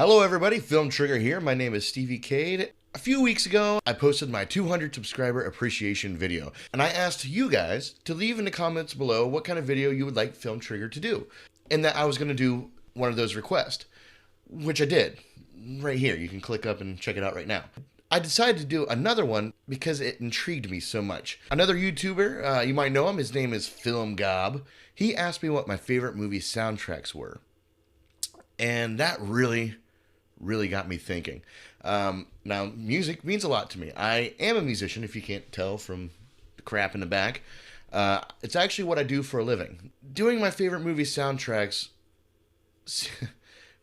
Hello everybody, Film Trigger here. My name is Stevie Cade. A few weeks ago, I posted my 200 subscriber appreciation video, and I asked you guys to leave in the comments below what kind of video you would like Film Trigger to do, and that I was going to do one of those requests, which I did. Right here, you can click up and check it out right now. I decided to do another one because it intrigued me so much. Another YouTuber, you might know him, his name is Film Gob. He asked me what my favorite movie soundtracks were, and that really got me thinking. Now, music means a lot to me. I am a musician, if you can't tell from the crap in the back. It's actually what I do for a living. Doing my favorite movie soundtracks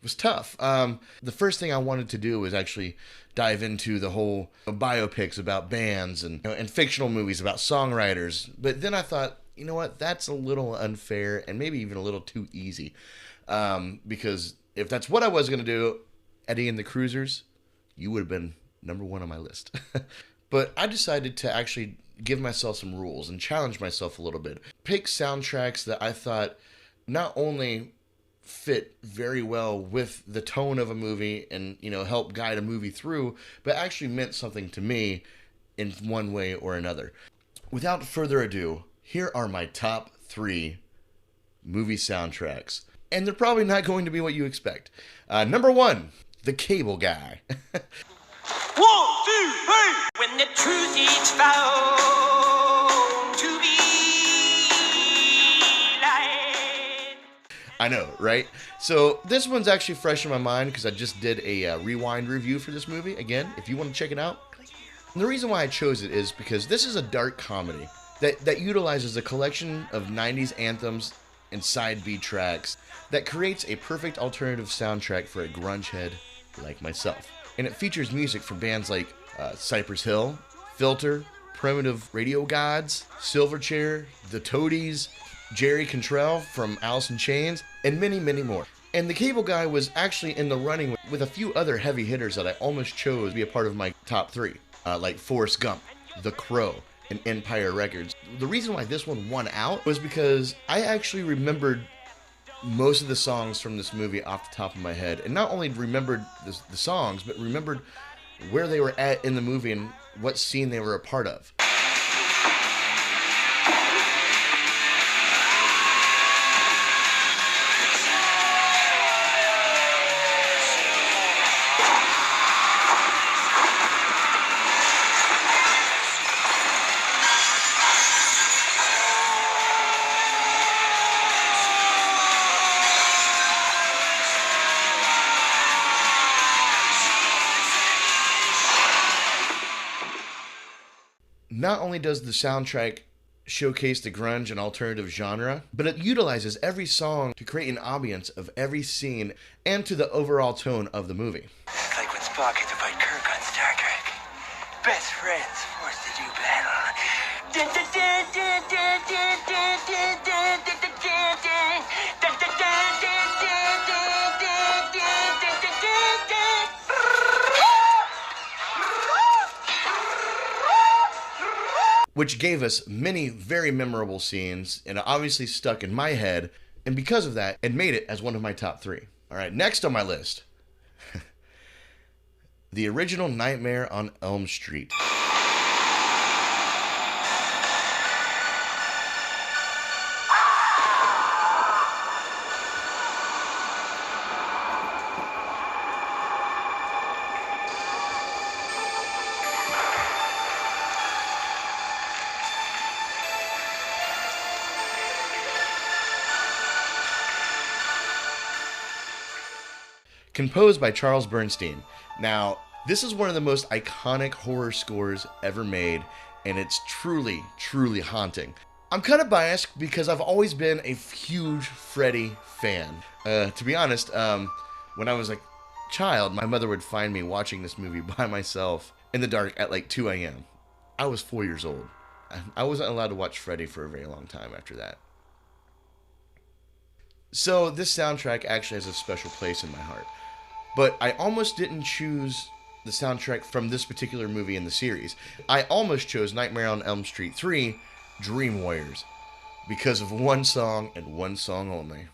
was tough. The first thing I wanted to do was actually dive into the whole biopics about bands and fictional movies about songwriters. But then I thought, you know what, that's a little unfair and maybe even a little too easy. Because if that's what I was going to do, Eddie and the Cruisers, you would have been number one on my list. But I decided to actually give myself some rules and challenge myself a little bit. Pick soundtracks that I thought not only fit very well with the tone of a movie and, help guide a movie through, but actually meant something to me in one way or another. Without further ado, here are my top 3 movie soundtracks. And they're probably not going to be what you expect. Number 1. The Cable Guy. 1, 2, 3. When the truth is found to be lied. I know, right? So this one's actually fresh in my mind because I just did a rewind review for this movie. Again, if you want to check it out. And the reason why I chose it is because this is a dark comedy that utilizes a collection of 90s anthems and side B tracks that creates a perfect alternative soundtrack for a grunge head like myself. And it features music from bands like Cypress Hill, Filter, Primitive Radio Gods, Silverchair, The Toadies, Jerry Cantrell from Alice in Chains, and many, many more. And The Cable Guy was actually in the running with a few other heavy hitters that I almost chose to be a part of my top 3, like Forrest Gump, The Crow, and Empire Records. The reason why this one won out was because I actually remembered most of the songs from this movie off the top of my head, and not only remembered the songs, but remembered where they were at in the movie and what scene they were a part of. Not only does the soundtrack showcase the grunge and alternative genre, but it utilizes every song to create an ambience of every scene and to the overall tone of the movie. It's like when Spock had to fight Kirk on Star Trek. Best friends forced to do battle. Which gave us many very memorable scenes, and it obviously stuck in my head, and because of that, it made it as one of my top 3. Alright, next on my list, the original Nightmare on Elm Street. Composed by Charles Bernstein. Now, this is one of the most iconic horror scores ever made, and it's truly, truly haunting. I'm kind of biased because I've always been a huge Freddy fan. To be honest, when I was a child, my mother would find me watching this movie by myself in the dark at like 2 a.m. I was 4 years old. I wasn't allowed to watch Freddy for a very long time after that. So this soundtrack actually has a special place in my heart. But I almost didn't choose the soundtrack from this particular movie in the series. I almost chose Nightmare on Elm Street 3, Dream Warriors, because of one song and one song only.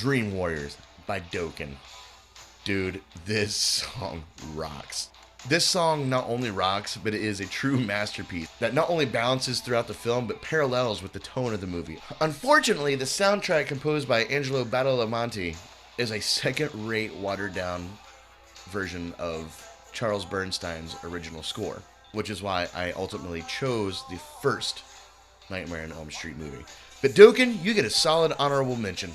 Dream Warriors by Dokken. Dude, this song rocks. This song not only rocks, but it is a true masterpiece that not only balances throughout the film, but parallels with the tone of the movie. Unfortunately, the soundtrack composed by Angelo Badalamenti is a second-rate, watered-down version of Charles Bernstein's original score, which is why I ultimately chose the first Nightmare on Elm Street movie. But Dokken, you get a solid honorable mention.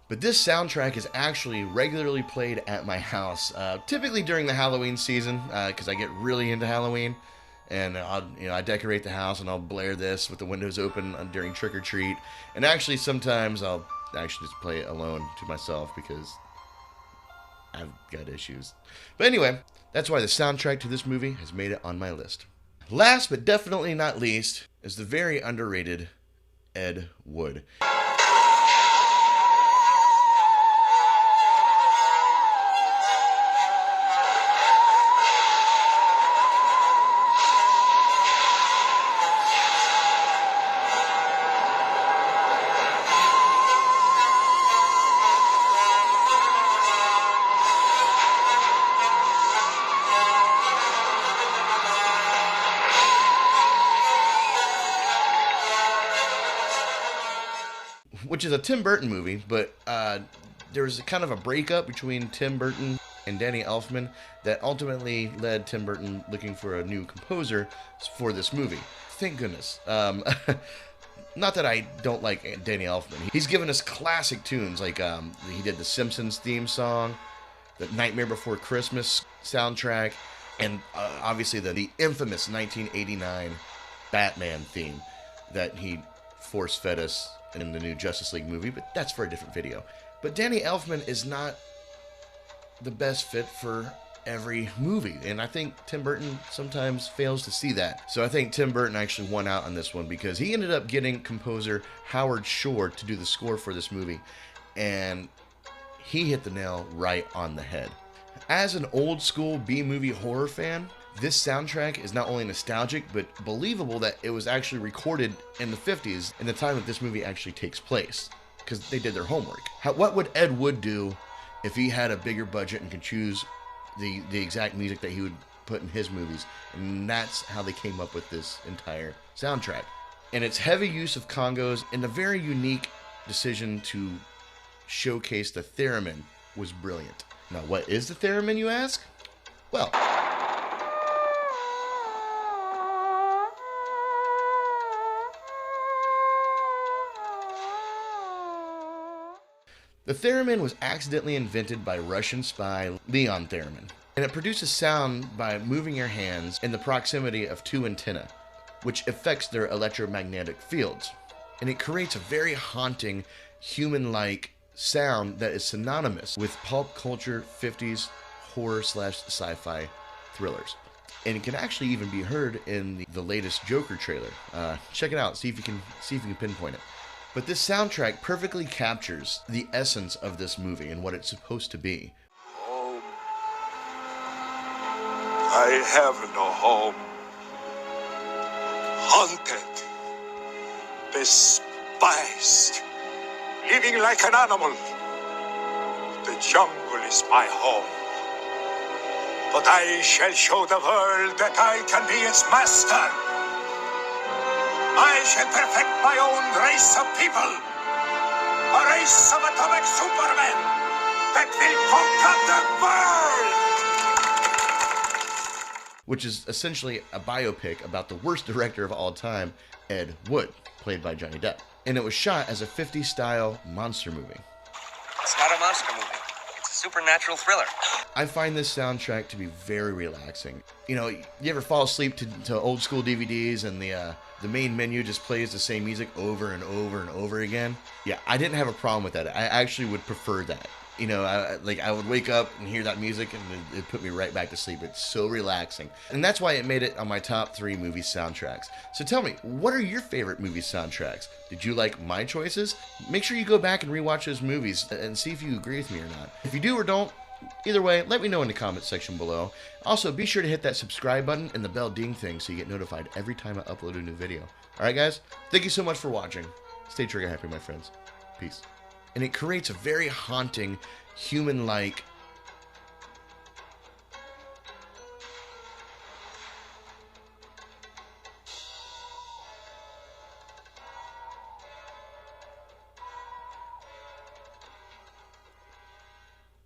But this soundtrack is actually regularly played at my house, typically during the Halloween season, because I get really into Halloween, and I decorate the house and I'll blare this with the windows open during trick or treat. And actually, sometimes I'll actually just play it alone to myself because I've got issues. But anyway, that's why the soundtrack to this movie has made it on my list. Last but definitely not least is the very underrated Ed Wood. Which is a Tim Burton movie, but there was kind of a breakup between Tim Burton and Danny Elfman that ultimately led Tim Burton looking for a new composer for this movie. Thank goodness. Not that I don't like Danny Elfman. He's given us classic tunes, like he did the Simpsons theme song, the Nightmare Before Christmas soundtrack, and obviously the infamous 1989 Batman theme that he force-fed us in the new Justice League movie, but that's for a different video. But Danny Elfman is not the best fit for every movie, and I think Tim Burton sometimes fails to see that. So I think Tim Burton actually won out on this one because he ended up getting composer Howard Shore to do the score for this movie, and he hit the nail right on the head. As an old school B-movie horror fan, this soundtrack is not only nostalgic, but believable that it was actually recorded in the 50s, in the time that this movie actually takes place, because they did their homework. What would Ed Wood do if he had a bigger budget and could choose the exact music that he would put in his movies? And that's how they came up with this entire soundtrack. And its heavy use of congos and a very unique decision to showcase the theremin was brilliant. Now, what is the theremin, you ask? Well, the theremin was accidentally invented by Russian spy Leon Theremin, and it produces sound by moving your hands in the proximity of two antennae, which affects their electromagnetic fields. And it creates a very haunting, human-like sound that is synonymous with pulp culture 50s horror/sci-fi thrillers. And it can actually even be heard in the latest Joker trailer. Check it out, see if you can pinpoint it. But this soundtrack perfectly captures the essence of this movie and what it's supposed to be. Home. I have no home. Haunted. Despised. Living like an animal. The jungle is my home. But I shall show the world that I can be its master. I shall perfect my own race of people. A race of atomic supermen that will conquer the world! Which is essentially a biopic about the worst director of all time, Ed Wood, played by Johnny Depp. And it was shot as a 50s style monster movie. It's not a monster movie. It's a supernatural thriller. I find this soundtrack to be very relaxing. You know, you ever fall asleep to old school DVDs and the main menu just plays the same music over and over and over again? Yeah, I didn't have a problem with that. I actually would prefer that. You know, I would wake up and hear that music, and it put me right back to sleep. It's so relaxing. And that's why it made it on my top 3 movie soundtracks. So tell me, what are your favorite movie soundtracks? Did you like my choices? Make sure you go back and rewatch those movies and see if you agree with me or not. If you do or don't, either way, let me know in the comment section below. Also, be sure to hit that subscribe button and the bell ding thing so you get notified every time I upload a new video. Alright guys, thank you so much for watching. Stay trigger happy, my friends. Peace. And it creates a very haunting, human-like